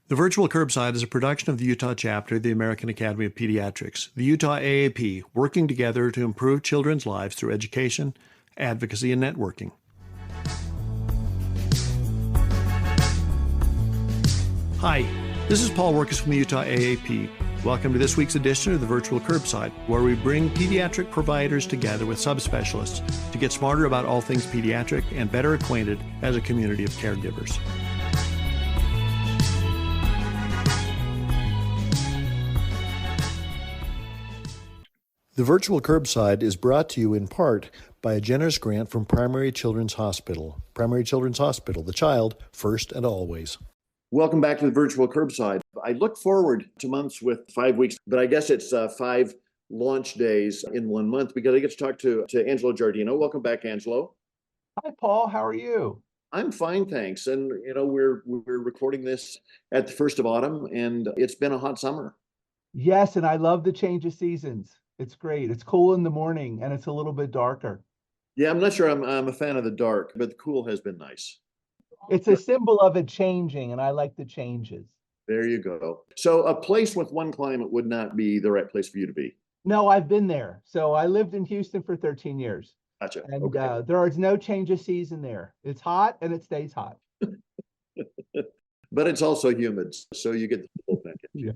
The Virtual Curbside is a production of the Utah chapter of the American Academy of Pediatrics, the Utah AAP, working together to improve children's lives through education, advocacy, and networking. Hi, this is Paul Wirkus from the Utah AAP. Welcome to this week's edition of the Virtual Curbside, where we bring pediatric providers together with subspecialists to get smarter about all things pediatric and better acquainted as a community of caregivers. The Virtual Curbside is brought to you in part by a generous grant from Primary Children's Hospital. Primary Children's Hospital, the child first and always. Welcome back to the Virtual Curbside. I look forward to months with 5 weeks, but I guess it's 5 launch days in 1 month because I get to talk to Angelo Giardino. Welcome back, Angelo. Hi, Paul. How are you? I'm fine, thanks. And we're recording this at the first of autumn, and it's been a hot summer. Yes, and I love the change of seasons. It's great. It's cool in the morning and it's a little bit darker. Yeah, I'm not sure I'm a fan of the dark, but the cool has been nice. It's a symbol of it changing, and I like the changes. There you go. So a place with one climate would not be the right place for you to be. No, I've been there. So I lived in Houston for 13 years. Gotcha. And okay. There is no change of season there. It's hot and it stays hot. But it's also humid, so you get the full package. Yeah.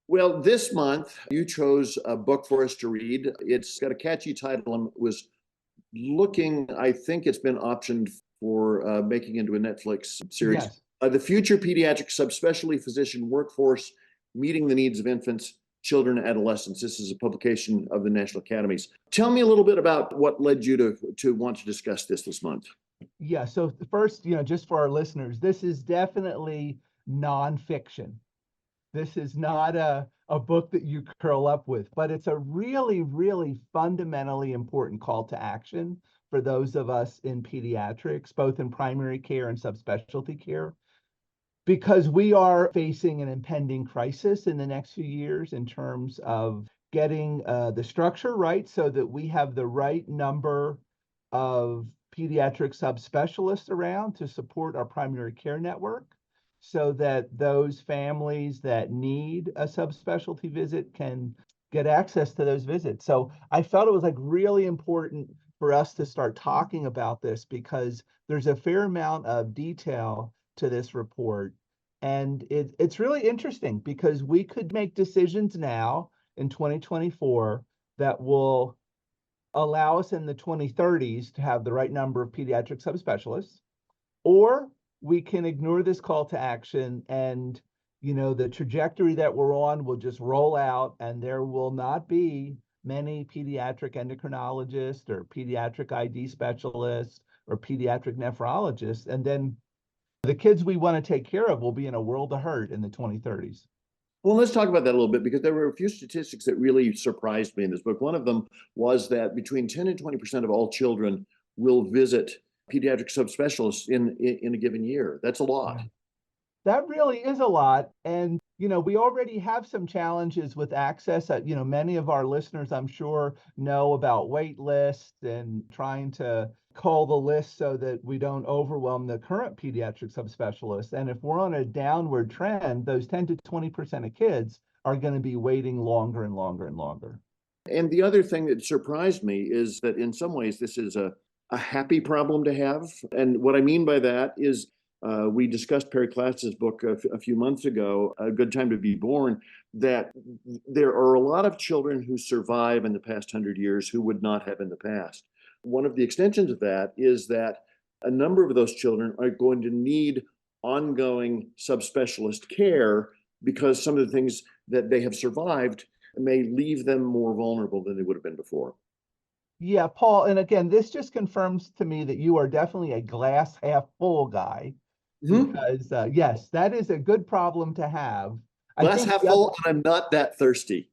Well, this month you chose a book for us to read. It's got a catchy title and was looking, I think it's been optioned for making into a Netflix series. Yes. The Future Pediatric Subspecialty Physician Workforce, Meeting the Needs of Infants, Children, and Adolescents. This is a publication of the National Academies. Tell me a little bit about what led you to want to discuss this month. Yeah, so first, just for our listeners, this is definitely nonfiction. This is not a book that you curl up with, but it's a really, really fundamentally important call to action for those of us in pediatrics, both in primary care and subspecialty care, because we are facing an impending crisis in the next few years in terms of getting the structure right so that we have the right number of pediatric subspecialists around to support our primary care network, so that those families that need a subspecialty visit can get access to those visits. So I felt it was really really for us to start talking about this because there's a fair amount of detail to this report. And it's really interesting because we could make decisions now in 2024 that will allow us in the 2030s to have the right number of pediatric subspecialists, or we can ignore this call to action and the trajectory that we're on will just roll out and there will not be many pediatric endocrinologists or pediatric ID specialists or pediatric nephrologists. And then the kids we want to take care of will be in a world of hurt in the 2030s. Well, let's talk about that a little bit because there were a few statistics that really surprised me in this book. One of them was that between 10 and 20% of all children will visit pediatric subspecialists in a given year. That's a lot. That really is a lot. And, we already have some challenges with access. Many of our listeners, I'm sure, know about wait lists and trying to cull the list so that we don't overwhelm the current pediatric subspecialists. And if we're on a downward trend, those 10 to 20% of kids are going to be waiting longer and longer and longer. And the other thing that surprised me is that in some ways, this is a happy problem to have. And what I mean by that is we discussed Perry Klatz's book a few months ago, A Good Time to Be Born, that there are a lot of children who survive in the past 100 years who would not have in the past. One of the extensions of that is that a number of those children are going to need ongoing subspecialist care because some of the things that they have survived may leave them more vulnerable than they would have been before. Yeah, Paul, and again, this just confirms to me that you are definitely a glass half full guy. Because yes, that is a good problem to have. Glass half full, and I'm not that thirsty.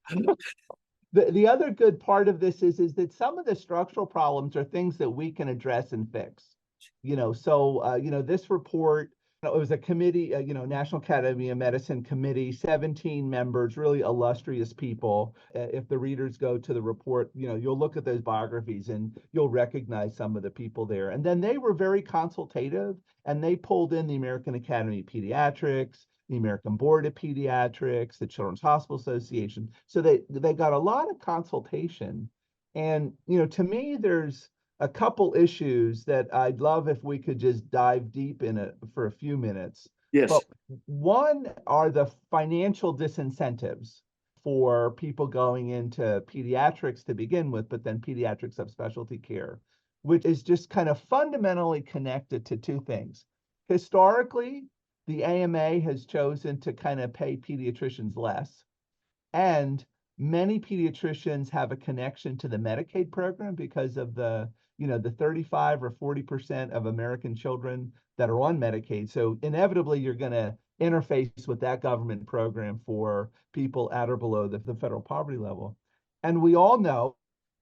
The other good part of this is that some of the structural problems are things that we can address and fix. This report, it was a committee, National Academy of Medicine committee, 17 members, really illustrious people. If the readers go to the report, you'll look at those biographies and you'll recognize some of the people there. And then they were very consultative and they pulled in the American Academy of Pediatrics, the American Board of Pediatrics, the Children's Hospital Association. So they got a lot of consultation. And, to me, there's a couple issues that I'd love if we could just dive deep in it for a few minutes. Yes. But one are the financial disincentives for people going into pediatrics to begin with, but then pediatric subspecialty care, which is just kind of fundamentally connected to two things. Historically, the AMA has chosen to kind of pay pediatricians less, and many pediatricians have a connection to the Medicaid program because of the 35 or 40% of American children that are on Medicaid. So inevitably, you're going to interface with that government program for people at or below the federal poverty level. And we all know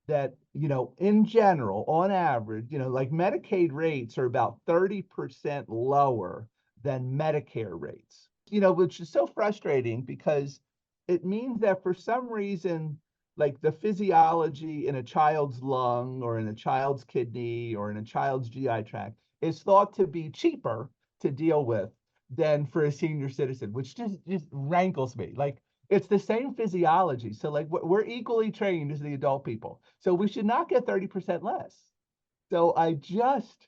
that, in general, on average, like Medicaid rates are about 30% lower than Medicare rates, which is so frustrating because it means that for some reason, like the physiology in a child's lung or in a child's kidney or in a child's GI tract is thought to be cheaper to deal with than for a senior citizen, which just rankles me. Like, it's the same physiology. So like we're equally trained as the adult people. So we should not get 30% less. So I just,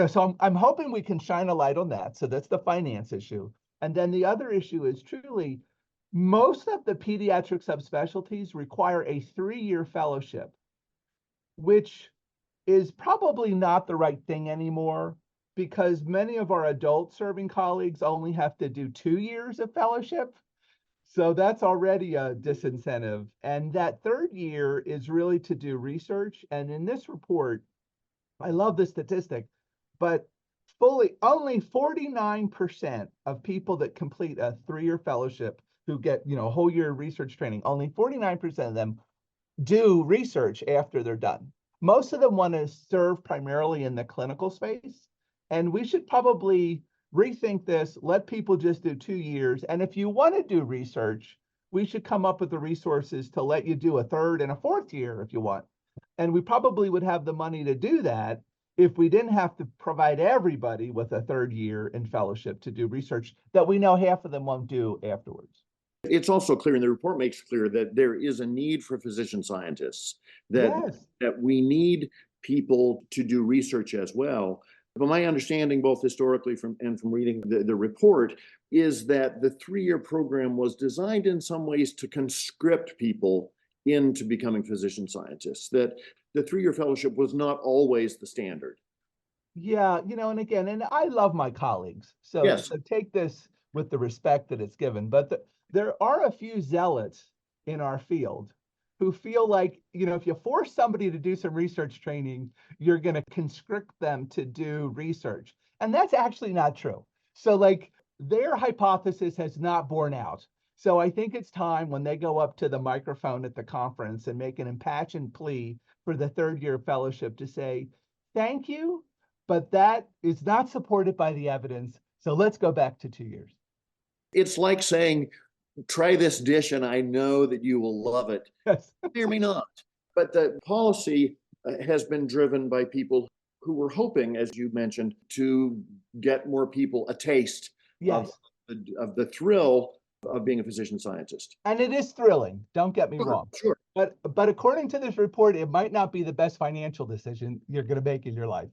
so I'm hoping we can shine a light on that. So that's the finance issue. And then the other issue is truly most of the pediatric subspecialties require a 3-year fellowship, which is probably not the right thing anymore because many of our adult serving colleagues only have to do 2 years of fellowship. So that's already a disincentive. And that 3rd year is really to do research. And in this report, I love the statistic, but only 49% of people that complete a 3-year fellowship who get, a whole year of research training, only 49% of them do research after they're done. Most of them want to serve primarily in the clinical space. And we should probably rethink this, let people just do 2 years. And if you want to do research, we should come up with the resources to let you do a 3rd and a 4th year if you want. And we probably would have the money to do that if we didn't have to provide everybody with a 3rd year in fellowship to do research that we know half of them won't do afterwards. It's also clear, and the report makes clear, that there is a need for physician scientists, that we need people to do research as well. But my understanding, both historically from reading the report, is that the 3-year program was designed in some ways to conscript people into becoming physician scientists, that the 3-year fellowship was not always the standard. Yeah, and again, and I love my colleagues. So, yes. So take this with the respect that it's given. But there are a few zealots in our field who feel like, if you force somebody to do some research training, you're going to conscript them to do research. And that's actually not true. So like their hypothesis has not borne out. So I think it's time when they go up to the microphone at the conference and make an impassioned plea for the 3rd year fellowship to say, thank you, but that is not supported by the evidence. So let's go back to 2 years. It's like saying, try this dish and I know that you will love it. Yes. May or may not. But the policy has been driven by people who were hoping, as you mentioned, to get more people a taste yes. of the thrill of being a physician scientist. And it is thrilling, don't get me wrong. Sure. But according to this report, it might not be the best financial decision you're going to make in your life.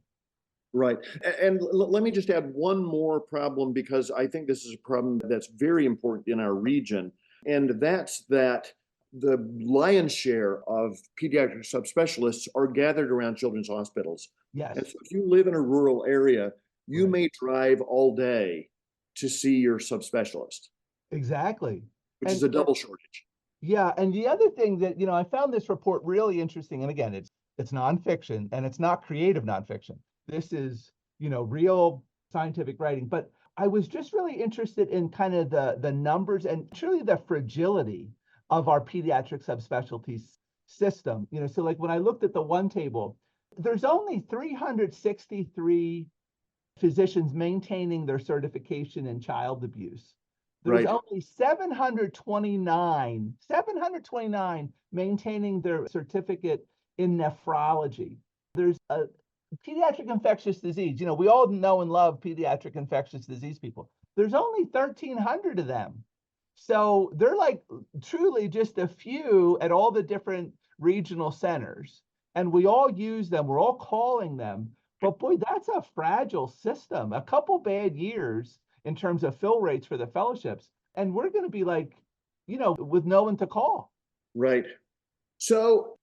Right. And let me just add one more problem, because I think this is a problem that's very important in our region. And that's that the lion's share of pediatric subspecialists are gathered around children's hospitals. Yes. And so if you live in a rural area, you right. may drive all day to see your subspecialist. Exactly. Which is a double shortage. Yeah. And the other thing that, I found this report really interesting. And again, it's nonfiction and it's not creative nonfiction. This is, real scientific writing. But I was just really interested in kind of the numbers and truly the fragility of our pediatric subspecialties system. So like when I looked at the one table, there's only 363 physicians maintaining their certification in child abuse. There's only 729 maintaining their certificate in nephrology. There's a pediatric infectious disease. We all know and love pediatric infectious disease people. there's only 1,300 of them. So they're like truly just a few at all the different regional centers. And we all use them, we're all calling them. But boy, that's a fragile system. A couple bad years in terms of fill rates for the fellowships. And we're going to be like, with no one to call. Right. So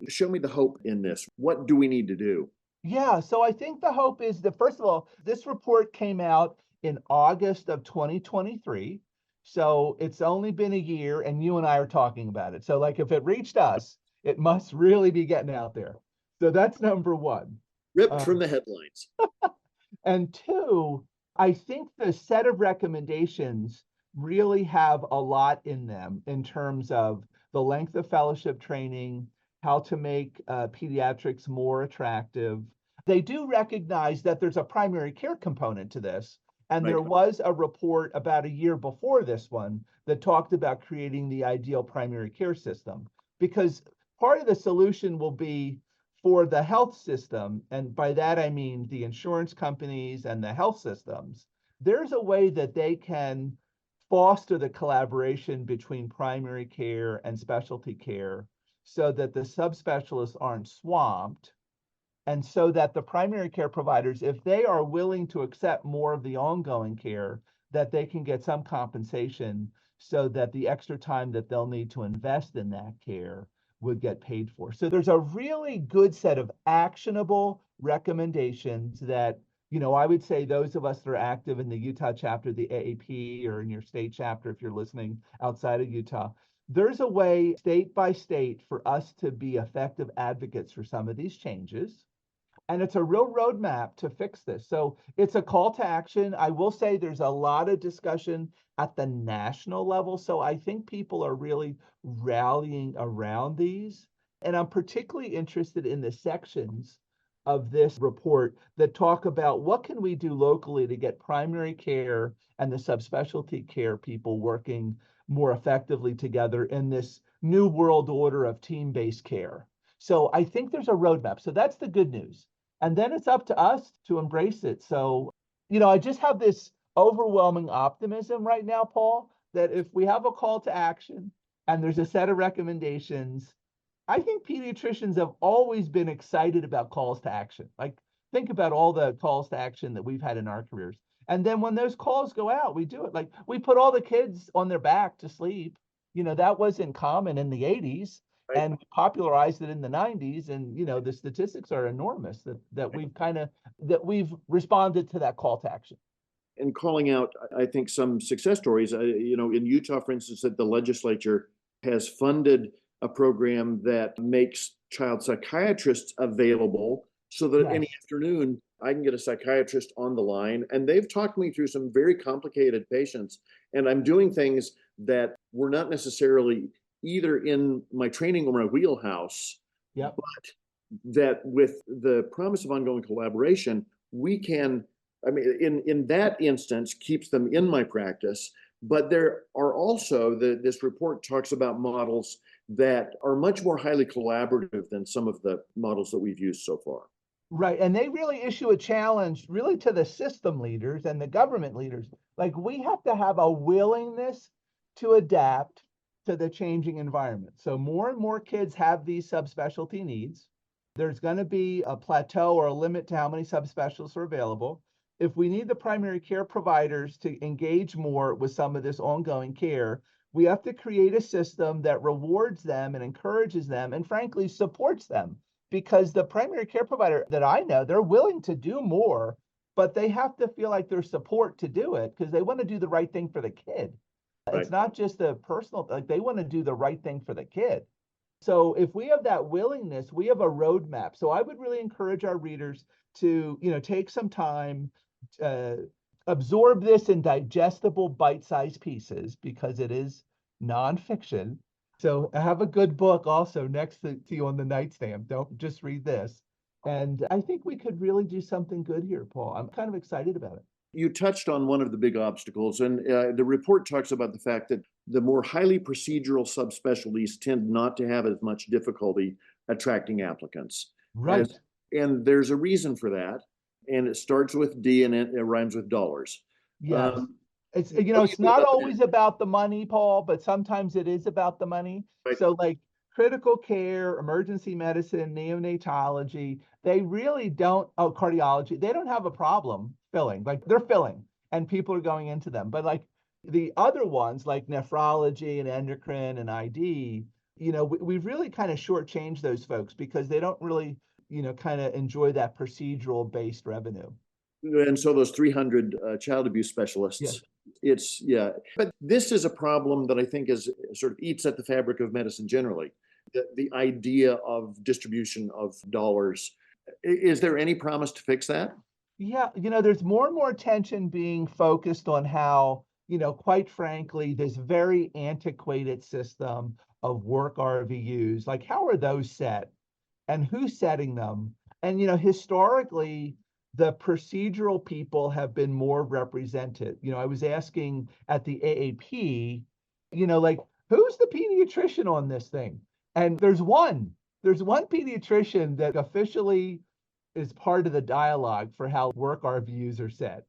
show me the hope in this. What do we need to do? Yeah, so I think the hope is that, first of all, this report came out in August of 2023. So it's only been a year, and you and I are talking about it. So, like, if it reached us, it must really be getting out there. So that's number one. Ripped from the headlines. And two, I think the set of recommendations really have a lot in them in terms of the length of fellowship training, how to make pediatrics more attractive. They do recognize that there's a primary care component to this. And Right. there was a report about a year before this one that talked about creating the ideal primary care system, because part of the solution will be for the health system, and by that I mean the insurance companies and the health systems, there's a way that they can foster the collaboration between primary care and specialty care so that the subspecialists aren't swamped, and so that the primary care providers, if they are willing to accept more of the ongoing care, that they can get some compensation so that the extra time that they'll need to invest in that care would get paid for. So there's a really good set of actionable recommendations that, I would say those of us that are active in the Utah chapter, the AAP, or in your state chapter, if you're listening outside of Utah, there's a way state by state for us to be effective advocates for some of these changes. And it's a real roadmap to fix this. So it's a call to action. I will say there's a lot of discussion at the national level. So I think people are really rallying around these. And I'm particularly interested in the sections of this report that talk about what can we do locally to get primary care and the subspecialty care people working more effectively together in this new world order of team-based care. So I think there's a roadmap. So that's the good news. And then it's up to us to embrace it. So, I just have this overwhelming optimism right now, Paul, that if we have a call to action and there's a set of recommendations, I think pediatricians have always been excited about calls to action. Like, think about all the calls to action that we've had in our careers. And then when those calls go out, we do it. Like, we put all the kids on their back to sleep. That wasn't common in the 80s. Right. And we popularized it in the 90s, and the statistics are enormous that we've responded to that call to action. And calling out, I think, some success stories. In Utah, for instance, that the legislature has funded a program that makes child psychiatrists available so that Yes. any afternoon I can get a psychiatrist on the line. And they've talked me through some very complicated patients. And I'm doing things that were not necessarily either in my training or my wheelhouse, Yep. but that with the promise of ongoing collaboration, we can, in that instance, keeps them in my practice. But there are also, this report talks about models that are much more highly collaborative than some of the models that we've used so far. Right. And they really issue a challenge really to the system leaders and the government leaders. Like, we have to have a willingness to adapt to the changing environment. So more and more kids have these subspecialty needs. There's going to be a plateau or a limit to how many subspecialists are available. If we need the primary care providers to engage more with some of this ongoing care, we have to create a system that rewards them and encourages them and frankly supports them. Because the primary care provider that I know, they're willing to do more, but they have to feel like there's support to do it because they want to do the right thing for the kid. Right. It's not just a personal, like, they want to do the right thing for the kid. So if we have that willingness, we have a roadmap. So I would really encourage our readers to, take some time, absorb this in digestible bite-sized pieces because it is nonfiction. So have a good book also next to you on the nightstand. Don't just read this. And I think we could really do something good here, Paul. I'm kind of excited about it. You touched on one of the big obstacles, and the report talks about the fact that the more highly procedural subspecialties tend not to have as much difficulty attracting applicants. Right. And there's a reason for that. And it starts with D and it rhymes with dollars. Yes. It's, What do you it's think not about that? always about the money, Paul, but sometimes it is about the money. Right. So like critical care, emergency medicine, neonatology, they really don't, oh, cardiology, they don't have a problem filling, like they're filling and people are going into them. But like the other ones like nephrology and endocrine and ID, we've really kind of shortchanged those folks because they don't really, kind of enjoy that procedural based revenue. And so those 300 child abuse Yes. specialists, yeah. But this is a problem that I think is sort of eats at the fabric of medicine generally. The idea of distribution of dollars. Is there any promise to fix that? Yeah, there's more and more attention being focused on how, quite frankly, this very antiquated system of work RVUs, like how are those set and who's setting them? And, historically, the procedural people have been more represented. I was asking at the AAP, like, who's the pediatrician on this thing? And there's one pediatrician that officially is part of the dialogue for how work our views are set.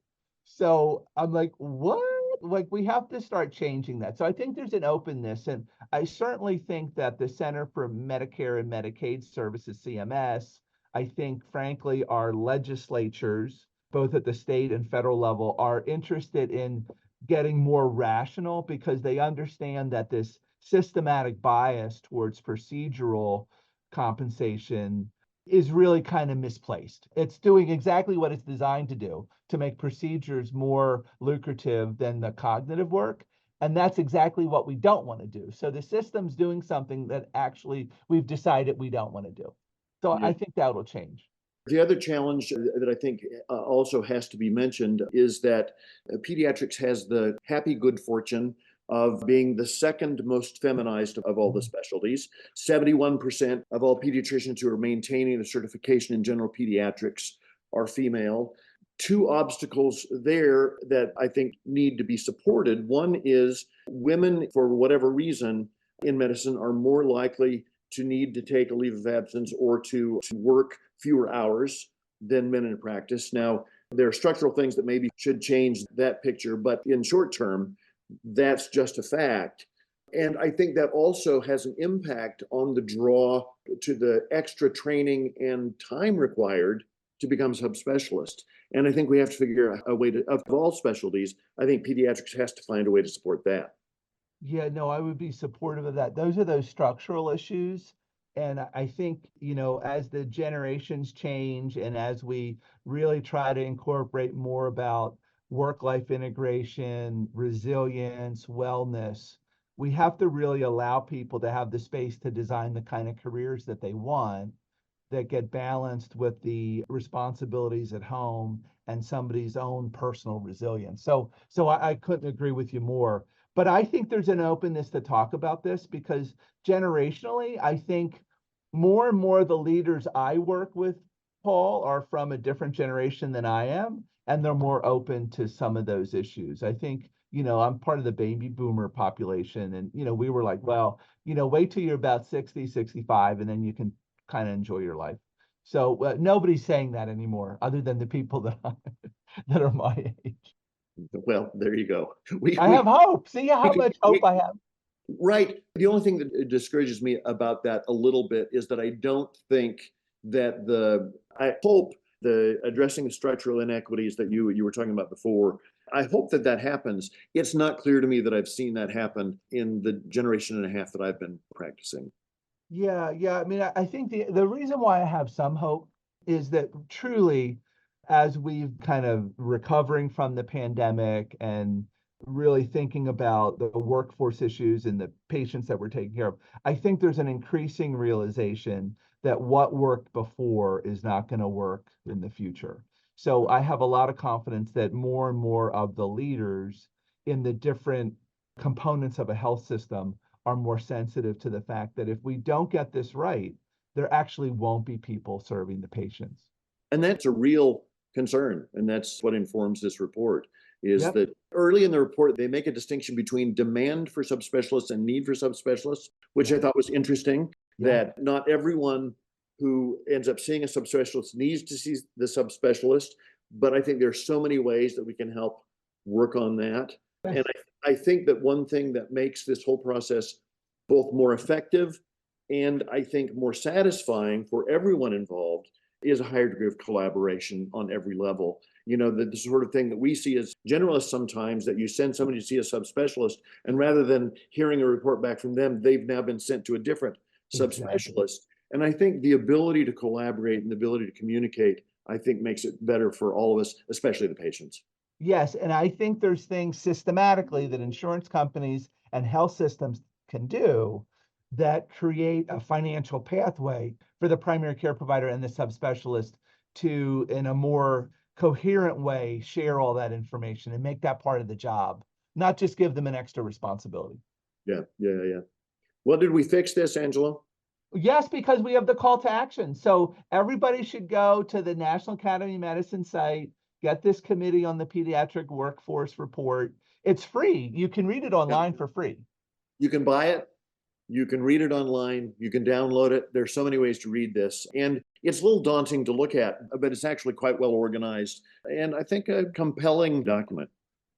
So I'm like, what? Like, we have to start changing that. So I think there's an openness. And I certainly think that the Center for Medicare and Medicaid Services, CMS, I think, frankly, our legislatures, both at the state and federal level, are interested in getting more rational because they understand that this systematic bias towards procedural compensation is really kind of misplaced. It's doing exactly what it's designed to do, to make procedures more lucrative than the cognitive work. And that's exactly what we don't want to do. So the system's doing something that actually we've decided we don't want to do. So Yeah. I think that will change. The other challenge that I think also has to be mentioned is that pediatrics has the happy good fortune of being the second most feminized of all the specialties. 71% of all pediatricians who are maintaining the certification in general pediatrics are female. Two obstacles there that I think need to be supported. One is women, for whatever reason, in medicine are more likely to need to take a leave of absence or to work fewer hours than men in practice. Now, there are structural things that maybe should change that picture, but in short term, that's just a fact. And I think that also has an impact on the draw to the extra training and time required to become subspecialist. And I think we have to figure out a way to, of all specialties, I think pediatrics has to find a way to support that. Yeah, no, I would be supportive of that. Those are those structural issues. And I think, as the generations change and as we really try to incorporate more about work-life integration, resilience, wellness, we have to really allow people to have the space to design the kind of careers that they want that get balanced with the responsibilities at home and somebody's own personal resilience. So I couldn't agree with you more. But I think there's an openness to talk about this because generationally, I think more and more the leaders I work with, Paul, are from a different generation than I am, and they're more open to some of those issues. I think, I'm part of the baby boomer population, and, we were like, well, wait till you're about 60, 65, and then you can kind of enjoy your life. So nobody's saying that anymore, other than the people that are my age. Well, there you go. I have hope. See how much hope We, I have. right. The only thing that discourages me about that a little bit is that I don't think that I hope the addressing the structural inequities that you were talking about before, I hope that that happens. It's not clear to me that I've seen that happen in the generation and a half that I've been practicing. Yeah, yeah. I mean, I think the reason why I have some hope is that truly, as we've kind of recovering from the pandemic and really thinking about the workforce issues and the patients that we're taking care of, I think there's an increasing realization that what worked before is not going to work in the future. So I have a lot of confidence that more and more of the leaders in the different components of a health system are more sensitive to the fact that if we don't get this right, there actually won't be people serving the patients. And that's a real concern. And that's what informs this report is Yep. that early in the report, they make a distinction between demand for subspecialists and need for subspecialists, which I thought was interesting, that not everyone who ends up seeing a subspecialist needs to see the subspecialist. But I think there are so many ways that we can help work on that. And I think that one thing that makes this whole process both more effective and I think more satisfying for everyone involved is a higher degree of collaboration on every level. The sort of thing that we see as generalists sometimes, that you send somebody to see a subspecialist, and rather than hearing a report back from them, they've now been sent to a different subspecialist. Exactly. And I think the ability to collaborate and the ability to communicate, I think, makes it better for all of us, especially the patients. Yes, and I think there's things systematically that insurance companies and health systems can do that create a financial pathway for the primary care provider and the subspecialist to, in a more coherent way, share all that information and make that part of the job, not just give them an extra responsibility. Yeah. Well, did we fix this, Angelo? Yes, because we have the call to action. So everybody should go to the National Academy of Medicine site, get this Committee on the Pediatric Workforce report. It's free. You can read it online for free. You can buy it. You can read it online. You can download it. There's so many ways to read this. And it's a little daunting to look at, but it's actually quite well organized. And I think a compelling document.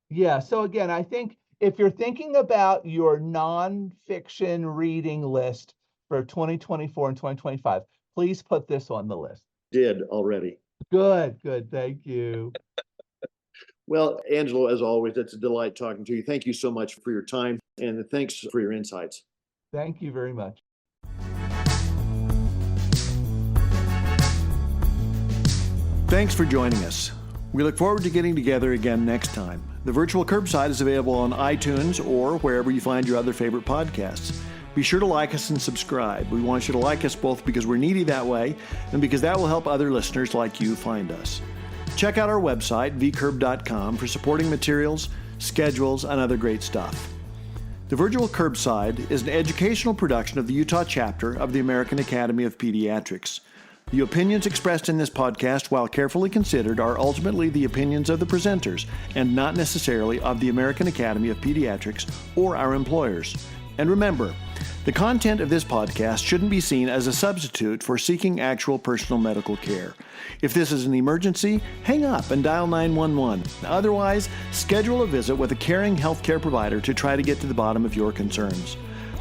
Yeah. So again, I think if you're thinking about your nonfiction reading list for 2024 and 2025, please put this on the list. Did already. Good. Thank you. Well, Angelo, as always, it's a delight talking to you. Thank you so much for your time, and thanks for your insights. Thank you very much. Thanks for joining us. We look forward to getting together again next time. The virtual curbside is available on iTunes or wherever you find your other favorite podcasts. Be sure to like us and subscribe. We want you to like us both because we're needy that way and because that will help other listeners like you find us. Check out our website, vcurb.com, for supporting materials, schedules, and other great stuff. The Virtual Curbside is an educational production of the Utah chapter of the American Academy of Pediatrics. The opinions expressed in this podcast, while carefully considered, are ultimately the opinions of the presenters and not necessarily of the American Academy of Pediatrics or our employers. And remember, the content of this podcast shouldn't be seen as a substitute for seeking actual personal medical care. If this is an emergency, hang up and dial 911. Otherwise, schedule a visit with a caring healthcare provider to try to get to the bottom of your concerns.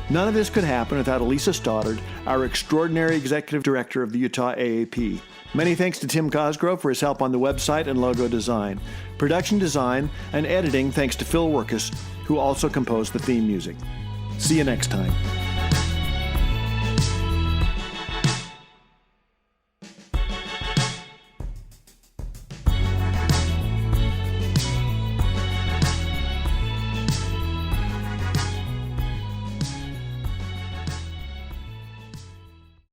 None of this could happen without Elisa Stoddard, our extraordinary executive director of the Utah AAP. Many thanks to Tim Cosgrove for his help on the website and logo design. Production design and editing thanks to Phil Wirkus, who also composed the theme music. See you next time.